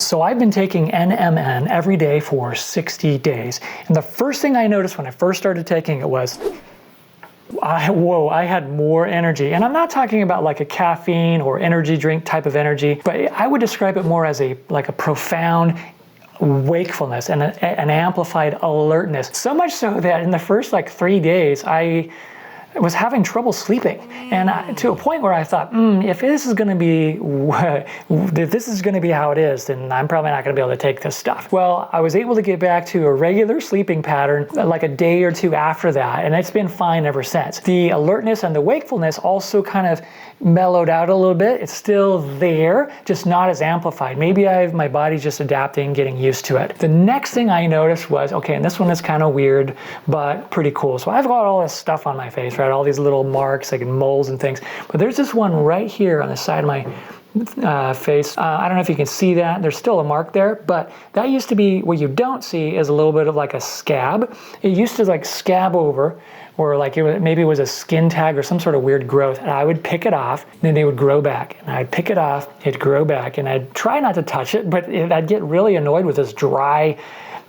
So I've been taking NMN every day for 60 days. And the first thing I noticed when I first started taking it was, I had more energy. And I'm not talking about like a caffeine or energy drink type of energy, but I would describe it more as a profound wakefulness and an amplified alertness. So much so that in the first like 3 days, I was having trouble sleeping, and to a point where I thought, if this is going to be how it is, then I'm probably not going to be able to take this stuff. Well, I was able to get back to a regular sleeping pattern like a day or two after that, and it's been fine ever since. The alertness and the wakefulness also kind of mellowed out a little bit. It's still there, just not as amplified. Maybe my body's just adapting, getting used to it. The next thing I noticed was, okay, and this one is kind of weird, but pretty cool. So I've got all this stuff on my face, right? All these little marks, like moles and things. But there's this one right here on the side of my face. I don't know if you can see that. There's still a mark there, but that used to be, what you don't see is a little bit of like a scab. It used to like scab over, or like maybe it was a skin tag or some sort of weird growth, and I would pick it off, and then they would grow back, and I'd pick it off, it'd grow back, and I'd try not to touch it, but I'd get really annoyed with this dry,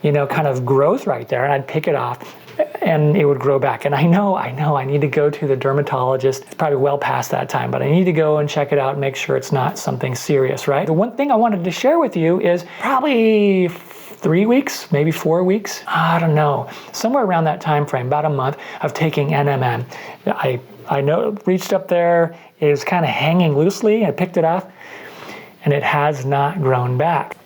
kind of growth right there, and I'd pick it off, and it would grow back. And I know, I need to go to the dermatologist. It's probably well past that time, but I need to go and check it out and make sure it's not something serious, right? The one thing I wanted to share with you is probably 3 weeks, maybe 4 weeks, I don't know, somewhere around that time frame, about a month of taking NMN. I know, reached up there, it was kind of hanging loosely, I picked it off, and it has not grown back.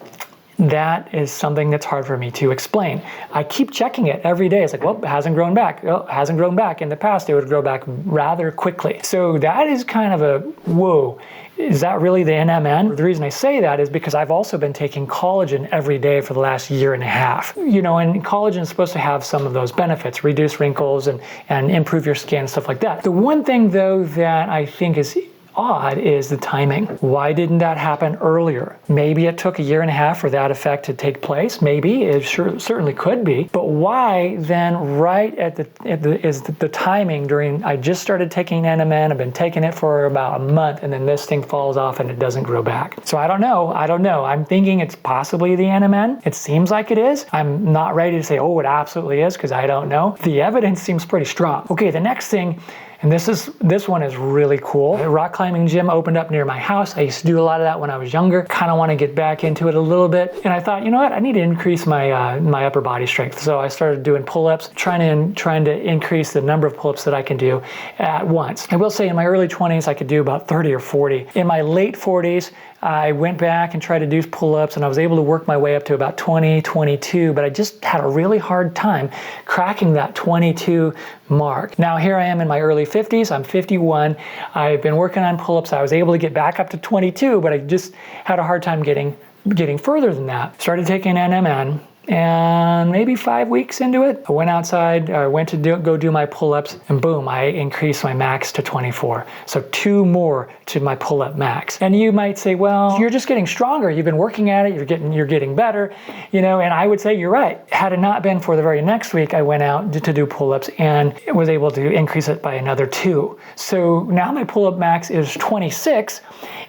That is something that's hard for me to explain. I keep checking it every day. It's like, well, it hasn't grown back. Oh, it hasn't grown back. In the past, it would grow back rather quickly. So that is kind of a, whoa, is that really the NMN? The reason I say that is because I've also been taking collagen every day for the last year and a half. And collagen is supposed to have some of those benefits, reduce wrinkles and improve your skin, stuff like that. The one thing though that I think is odd is the timing. Why didn't that happen earlier? Maybe it took a year and a half for that effect to take place. Maybe it certainly could be. But why then, right at the timing during? I just started taking NMN. I've been taking it for about a month, and then this thing falls off and it doesn't grow back. So I don't know. I'm thinking it's possibly the NMN. It seems like it is. I'm not ready to say, oh, it absolutely is, because I don't know. The evidence seems pretty strong. Okay, the next thing. And this one is really cool. The rock climbing gym opened up near my house. I used to do a lot of that when I was younger. Kind of want to get back into it a little bit. And I thought, you know what? I need to increase my my upper body strength. So I started doing pull-ups, trying to increase the number of pull-ups that I can do at once. I will say in my early 20s, I could do about 30 or 40. In my late 40s, I went back and tried to do pull-ups, and I was able to work my way up to about 20, 22, but I just had a really hard time cracking that 22 mark. Now here I am in my early 50s, I'm 51, I've been working on pull-ups, I was able to get back up to 22, but I just had a hard time getting further than that. Started taking NMN, and maybe 5 weeks into it, I went outside, I went to go do my pull-ups, and boom, I increased my max to 24. So 2 more to my pull-up max. And you might say, well, you're just getting stronger. You've been working at it, you're getting better, and I would say you're right. Had it not been for the very next week, I went out to do pull-ups and was able to increase it by another 2. So now my pull-up max is 26,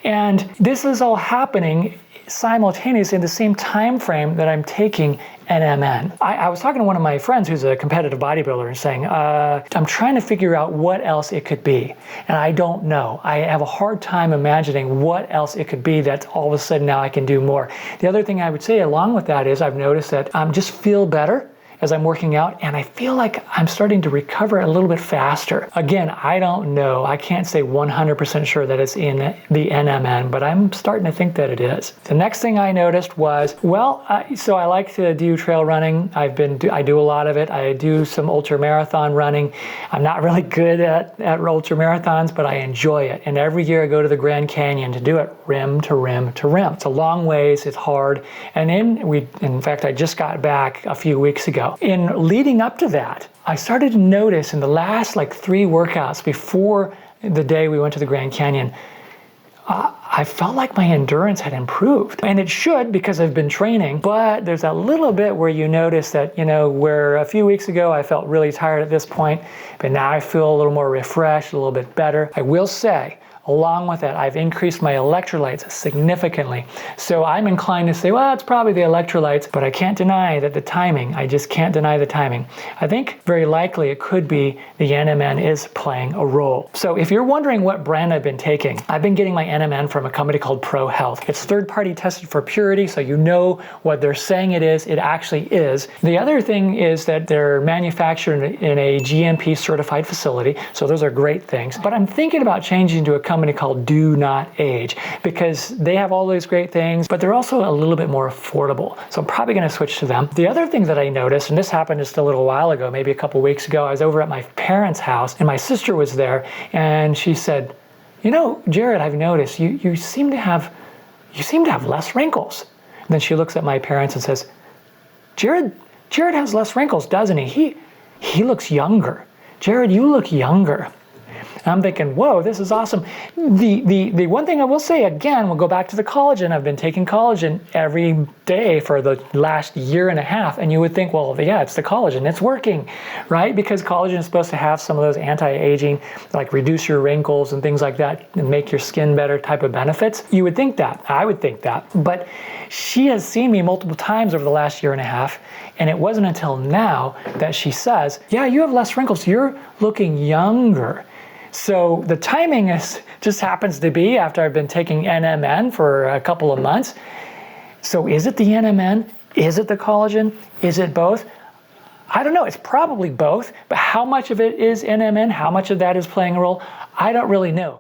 and this is all happening simultaneously in the same time frame that I'm taking NMN. I was talking to one of my friends who's a competitive bodybuilder and saying, I'm trying to figure out what else it could be. And I don't know. I have a hard time imagining what else it could be that all of a sudden now I can do more. The other thing I would say along with that is I've noticed that I just feel better as I'm working out, and I feel like I'm starting to recover a little bit faster. Again, I don't know. I can't say 100% sure that it's in the NMN, but I'm starting to think that it is. The next thing I noticed was, so I like to do trail running. I do a lot of it. I do some ultra marathon running. I'm not really good at ultra marathons, but I enjoy it. And every year I go to the Grand Canyon to do it rim to rim to rim. It's a long ways, it's hard. And in fact, I just got back a few weeks ago. In leading up to that, I started to notice in the last 3 workouts before the day we went to the Grand Canyon, I felt like my endurance had improved. And it should, because I've been training, but there's a little bit where you notice that, where a few weeks ago I felt really tired at this point, but now I feel a little more refreshed, a little bit better. I will say, along with that, I've increased my electrolytes significantly. So I'm inclined to say, well, it's probably the electrolytes, but I can't deny that the timing, I just can't deny the timing. I think very likely it could be the NMN is playing a role. So if you're wondering what brand I've been taking, I've been getting my NMN from a company called Pro Health. It's third-party tested for purity, so you know what they're saying it is, it actually is. The other thing is that they're manufactured in a GMP certified facility, so those are great things. But I'm thinking about changing to a company called Do Not Age, because they have all these great things, but they're also a little bit more affordable. So I'm probably gonna switch to them. The other thing that I noticed, and this happened just a little while ago, maybe a couple weeks ago, I was over at my parents' house and my sister was there and she said, you know, Jared, I've noticed you seem to have less wrinkles. And then she looks at my parents and says, Jared has less wrinkles, doesn't he? He looks younger. Jared, you look younger. And I'm thinking, whoa, this is awesome. The one thing I will say, again, we'll go back to the collagen. I've been taking collagen every day for the last year and a half. And you would think, well, yeah, it's the collagen. It's working, right? Because collagen is supposed to have some of those anti-aging, like reduce your wrinkles and things like that and make your skin better type of benefits. You would think that. I would think that. But she has seen me multiple times over the last year and a half. And it wasn't until now that she says, yeah, you have less wrinkles. You're looking younger. So the timing just happens to be after I've been taking NMN for a couple of months. So is it the NMN? Is it the collagen? Is it both? I don't know. It's probably both, but how much of it is NMN? How much of that is playing a role? I don't really know.